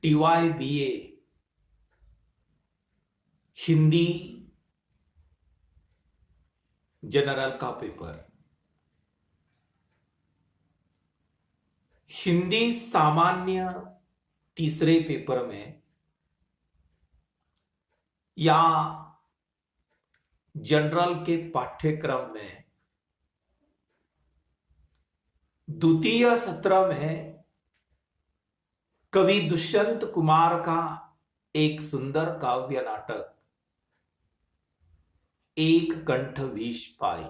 TY BA Hindi general का paper. Hindi सामान्य तीसरे पेपर में या जनरल के पाठ्यक्रम में द्वितीय सत्र में कवि दुष्यंत कुमार का एक सुंदर काव्य नाटक एक कंठ विष पाई।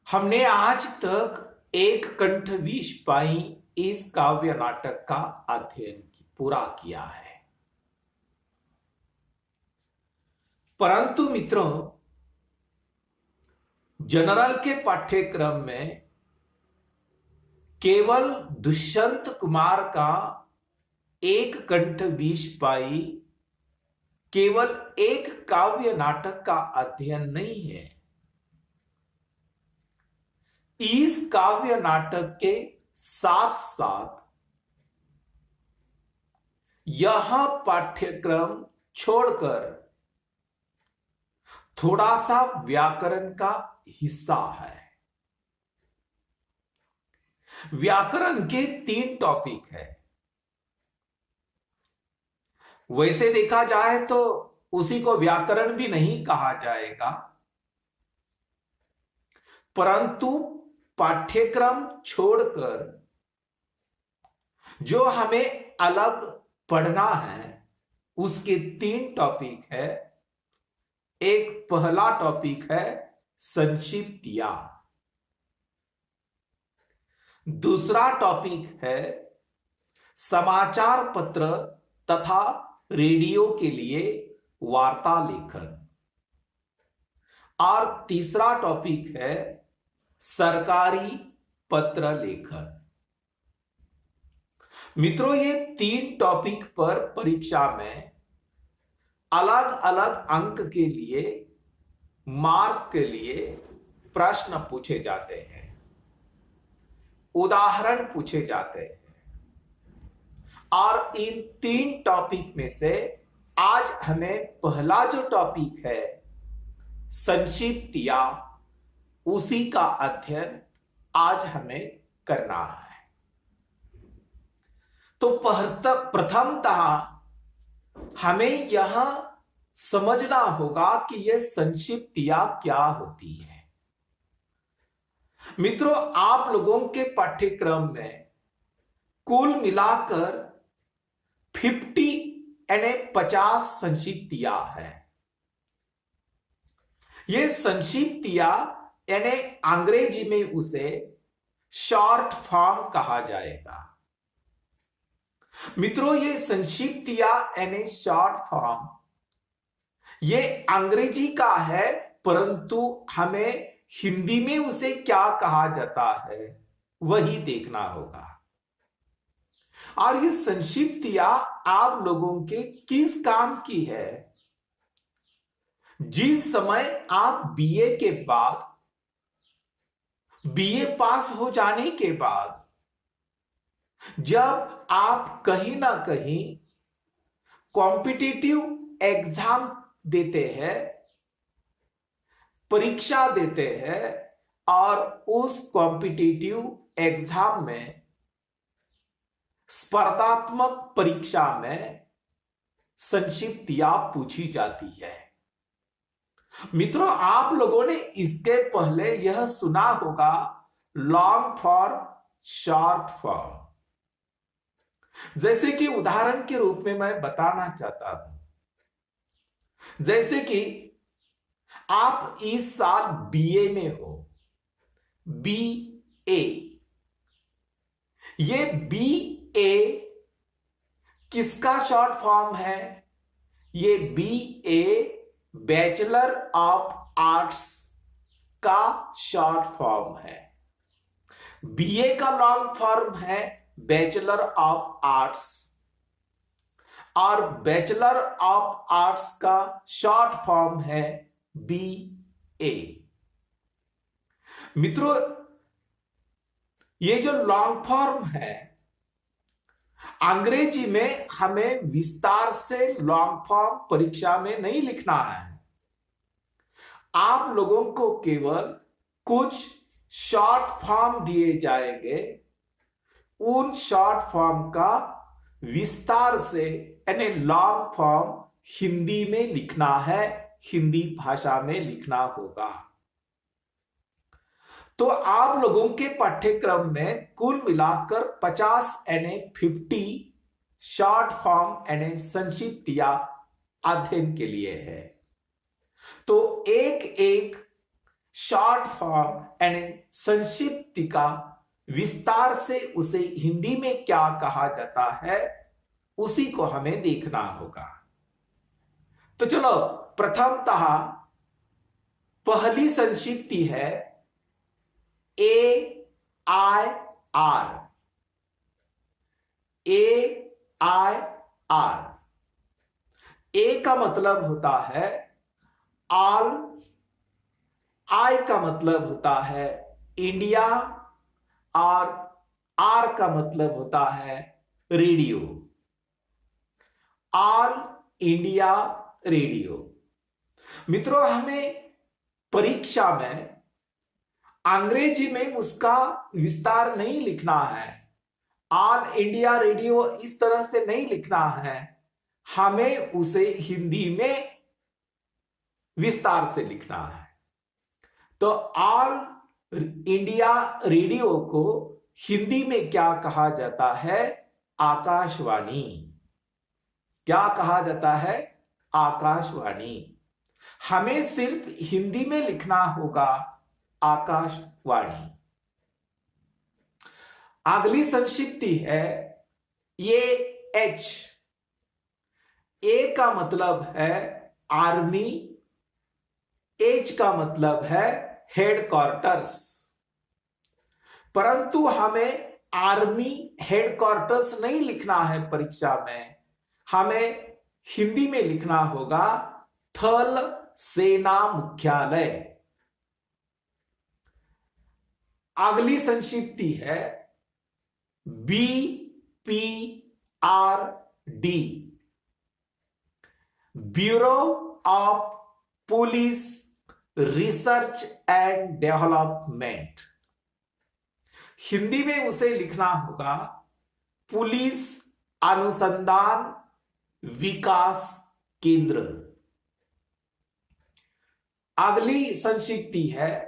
हमने आज तक एक कंठ विष पाई इस काव्य नाटक का अध्ययन पूरा किया है। परंतु मित्रों, जनरल के पाठ्यक्रम में केवल दुष्यंत कुमार का एक कंठ विष पाई केवल एक काव्य नाटक का अध्ययन नहीं है। इस काव्य नाटक के साथ साथ यह पाठ्यक्रम छोड़कर थोड़ा सा व्याकरण का हिस्सा है। व्याकरण के 3 टॉपिक है। वैसे देखा जाए तो उसी को व्याकरण भी नहीं कहा जाएगा, परंतु पाठ्यक्रम छोड़कर जो हमें अलग पढ़ना है उसके 3 टॉपिक है। एक पहला टॉपिक है संक्षिप्तियां, दूसरा टॉपिक है समाचार पत्र तथा रेडियो के लिए वार्ता लेखन, और तीसरा टॉपिक है सरकारी पत्र लेखन। मित्रों, ये 3 टॉपिक पर परीक्षा में अलग अलग अंक के लिए, मार्क्स के लिए प्रश्न पूछे जाते हैं, उदाहरण पूछे जाते हैं। और इन 3 टॉपिक में से आज हमें पहला जो टॉपिक है संक्षिप्तियां, उसी का अध्ययन आज हमें करना है। तो प्रथमतः हमें यह समझना होगा कि यह संक्षिप्तियां क्या होती है। मित्रों, आप लोगों के पाठ्यक्रम में कुल मिलाकर 50 संक्षिप्तियां है। ये संक्षिप्तियां यानी अंग्रेजी में उसे शॉर्ट फॉर्म कहा जाएगा। मित्रों, ये संक्षिप्तियां यानी शॉर्ट फॉर्म ये अंग्रेजी का है, परंतु हमें हिंदी में उसे क्या कहा जाता है वही देखना होगा। और ये संक्षिप्तियां आप लोगों के किस काम की है? जिस समय आप बीए के बाद, बीए पास हो जाने के बाद जब आप कहीं ना कहीं कॉम्पिटिटिव एग्जाम देते हैं, परीक्षा देते हैं, और उस कॉम्पिटिटिव एग्जाम में, स्पर्धात्मक परीक्षा में संक्षिप्तियां पूछी जाती है। मित्रों, आप लोगों ने इसके पहले यह सुना होगा लॉन्ग फॉर्म, शॉर्ट फॉर्म। जैसे कि उदाहरण के रूप में मैं बताना चाहता हूं, जैसे कि आप इस साल बीए में हो, बीए। ये बीए किसका शॉर्ट फॉर्म है? ये बीए बैचलर ऑफ आर्ट्स का शॉर्ट फॉर्म है। बीए का लॉन्ग फॉर्म है बैचलर ऑफ आर्ट्स, और बैचलर ऑफ आर्ट्स का शॉर्ट फॉर्म है बीए। मित्रों, ये जो लॉन्ग फॉर्म है अंग्रेजी में हमें विस्तार से लॉन्ग फॉर्म परीक्षा में नहीं लिखना है। आप लोगों को केवल कुछ शॉर्ट फॉर्म दिए जाएंगे, उन शॉर्ट फॉर्म का विस्तार से यानी लॉन्ग फॉर्म हिंदी में लिखना है, हिंदी भाषा में लिखना होगा। तो आप लोगों के पाठ्यक्रम में कुल मिलाकर 50 यानी 50 शॉर्ट फॉर्म यानी संक्षिप्तियां अध्ययन के लिए है। तो एक एक शॉर्ट फॉर्म यानी संक्षिप्ति का विस्तार से उसे हिंदी में क्या कहा जाता है, उसी को हमें देखना होगा। तो चलो, प्रथमतः पहली संक्षिप्ति है AIR। AIR, ए का मतलब होता है ऑल, आई का मतलब होता है इंडिया और आर का मतलब होता है रेडियो। All India radio. मित्रों, हमें परीक्षा में अंग्रेजी में उसका विस्तार नहीं लिखना है, ऑल इंडिया रेडियो इस तरह से नहीं लिखना है, हमें उसे हिंदी में विस्तार से लिखना है। तो ऑल इंडिया रेडियो को हिंदी में क्या कहा जाता है? आकाशवाणी। क्या कहा जाता है? आकाशवाणी। हमें सिर्फ हिंदी में लिखना होगा आकाशवाणी। अगली संक्षिप्ति है ये एच। ए का मतलब है आर्मी, एच का मतलब है हेडक्वार्टर्स। परंतु हमें आर्मी हेडक्वार्टर्स नहीं लिखना है परीक्षा में, हमें हिंदी में लिखना होगा थल सेना मुख्यालय। अगली संक्षिप्ति है BPRD, bureau of police research and development. Hindi में उसे लिखना होगा पुलिस अनुसंधान विकास केंद्र। अगली संक्षिप्ति है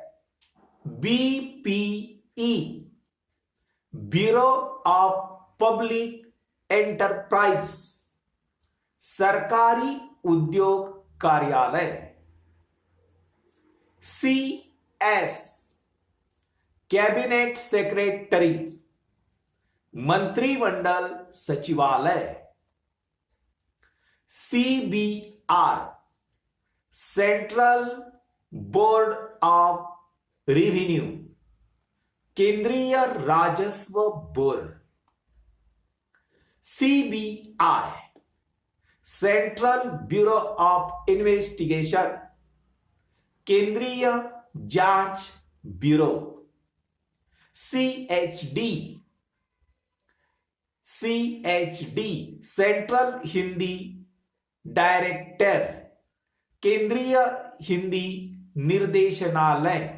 BPE, bureau of public enterprise, सरकारी उद्योग कार्यालय। CS, कैबिनेट सेक्रेटरी, मंत्रिमंडल सचिवालय। CBR, central board of revenue, केंद्रीय राजस्व बोर्ड। CBI, central bureau of investigation, केंद्रीय जांच ब्यूरो। CHD, सेंट्रल हिंदी डायरेक्टर, केंद्रीय हिंदी निर्देशनालय।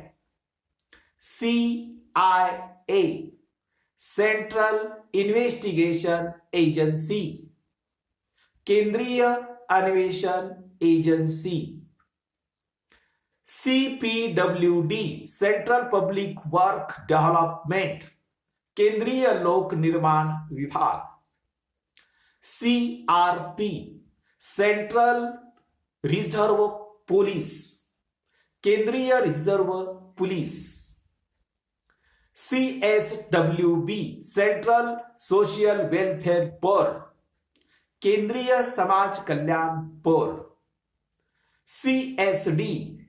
CIA, सेंट्रल इन्वेस्टिगेशन एजेंसी, केंद्रीय अन्वेषण agency. CPWD, central public work development, केंद्रीय लोक निर्माण विभाग। CRP, सेंट्रल रिजर्व पुलिस, केंद्रीय reserve police. CSWB, central social welfare board, केंद्रीय समाज कल्याण board. CSD,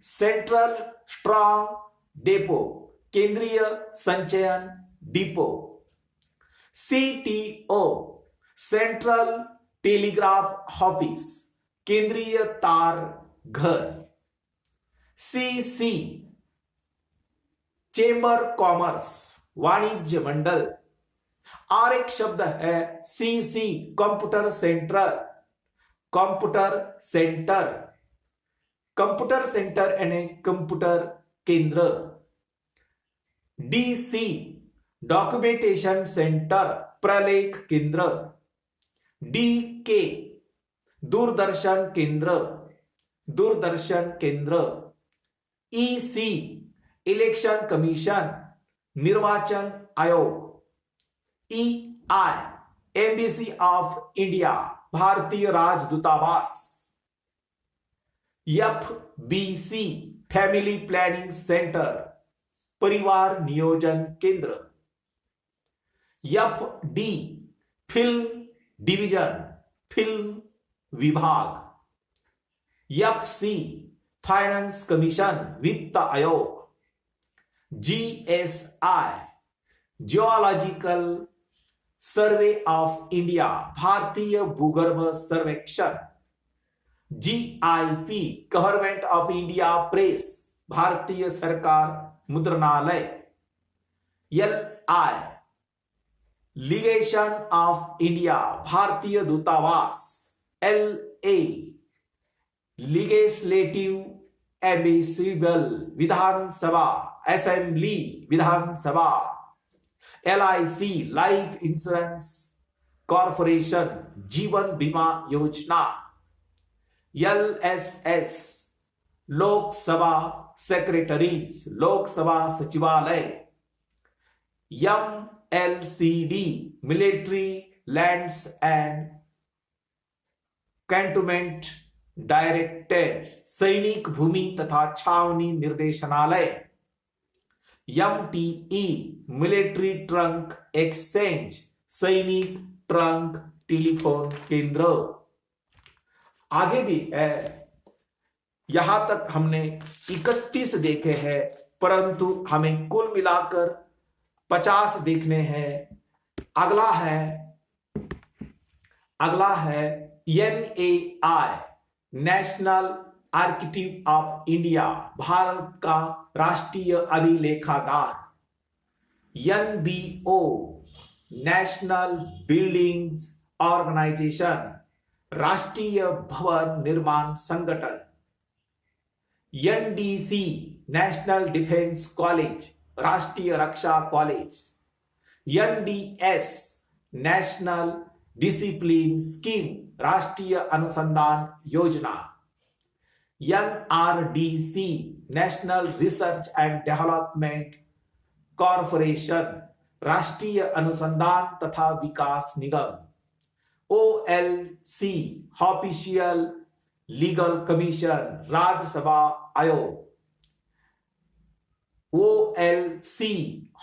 central strong depot, केंद्रीय संचयन depot. CTO, central telegraph office, केंद्रीय तार घर। CC, चेंबर कॉमर्स, वाणिज्य मंडल, और एक शब्द है CC, computer centre, computer centre, computer centre यानी कंप्यूटर केंद्र। DC, डॉक्यूमेंटेशन सेंटर, प्रलेख केंद्र। DK, दूरदर्शन केंद्र, दूरदर्शन केंद्र। EC, इलेक्शन कमीशन, निर्वाचन आयोग। EI, एम्बेसी ऑफ इंडिया, भारतीय राजदूतावास। FBC, फैमिली प्लानिंग सेंटर, परिवार नियोजन केंद्र। FD, फिल्म डिवीजन, फिल्म विभाग। FC, फाइनेंस कमीशन, वित्त आयोग। GSI, geological survey of India, भारतीय भूगर्भ सर्वेक्षण। GIP, government of India press, भारतीय सरकार मुद्रणालय। LI, लीगेशन ऑफ इंडिया, भारतीय दूतावास। LA, लीजिस्लेटिव एम्बेसिबल, विधानसभा, असेंबली, विधानसभा। LIC, लाइफ इंश्योरेंस कॉर्पोरेशन, जीवन बीमा योजना। LSS, लोकसभा सेक्रेटरीज, लोकसभा सचिवालय। MLCD, military lands and cantonment directorate, सैनिक भूमि तथा छावनी निर्देशनालय। MTE, मिलिट्री ट्रंक एक्सचेंज, सैनिक ट्रंक टेलीफोन केंद्र। आगे भी है, यहां तक हमने 31 देखे हैं, परंतु हमें कुल मिलाकर 50 देखने हैं। अगला है NAI, national archive of India, Bharat का राष्ट्रीय अभिलेखागार। NBO, नेशनल बिल्डिंग्स ऑर्गेनाइजेशन, राष्ट्रीय भवन निर्माण संगठन। NDC, नेशनल डिफेंस कॉलेज, राष्ट्रीय रक्षा college. NDS, national discipline scheme, राष्ट्रीय अनुसंधान योजना। NRDC, national research and development corporation, राष्ट्रीय अनुसंधान तथा विकास निगम। OLC, official legal commission, Rajya Sabha आयोग। OLC,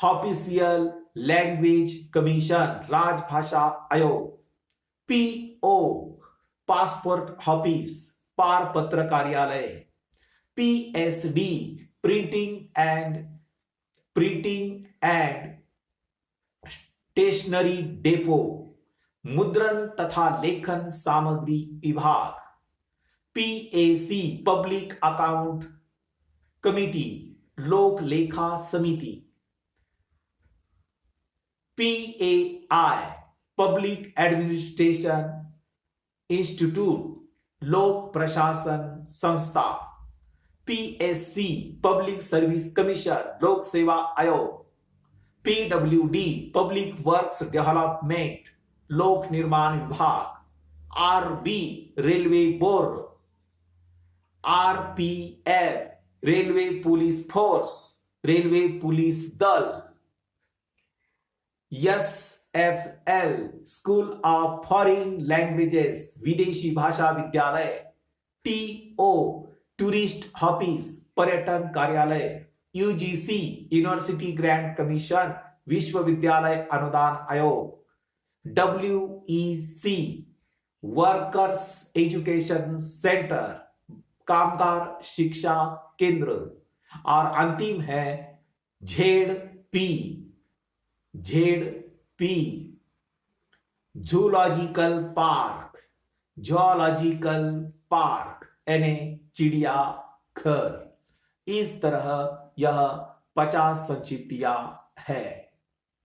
ऑफिशियल लैंग्वेज कमीशन, राजभाषा आयोग। PO, पासपोर्ट ऑफिस, पारपत्र कार्यालय। PSD, printing and stationery depot, मुद्रण तथा लेखन सामग्री विभाग। PAC, पब्लिक अकाउंट कमिटी, लोक लेखा समिति। PAI, पब्लिक एडमिनिस्ट्रेशन इंस्टीट्यूट, लोक प्रशासन संस्था। PSC, पब्लिक सर्विस कमीशन, लोक सेवा आयोग। PWD, पब्लिक वर्क्स डेवलपमेंट, लोक निर्माण विभाग। RB, railway board. RPF, railway police force, railway police दल। SFL, school of foreign languages, विदेशी भाषा विद्यालय। TO, टूरिस्ट ऑफिस, पर्यटन कार्यालय। UGC, यूनिवर्सिटी ग्रांट कमीशन, विश्वविद्यालय अनुदान आयोग। WEC, वर्कर्स एजुकेशन सेंटर, कामगार शिक्षा केंद्र। और अंतिम है ZP, जूलॉजिकल पार्क यानी चिड़िया घर। इस तरह यह 50 संक्षिप्तियां है।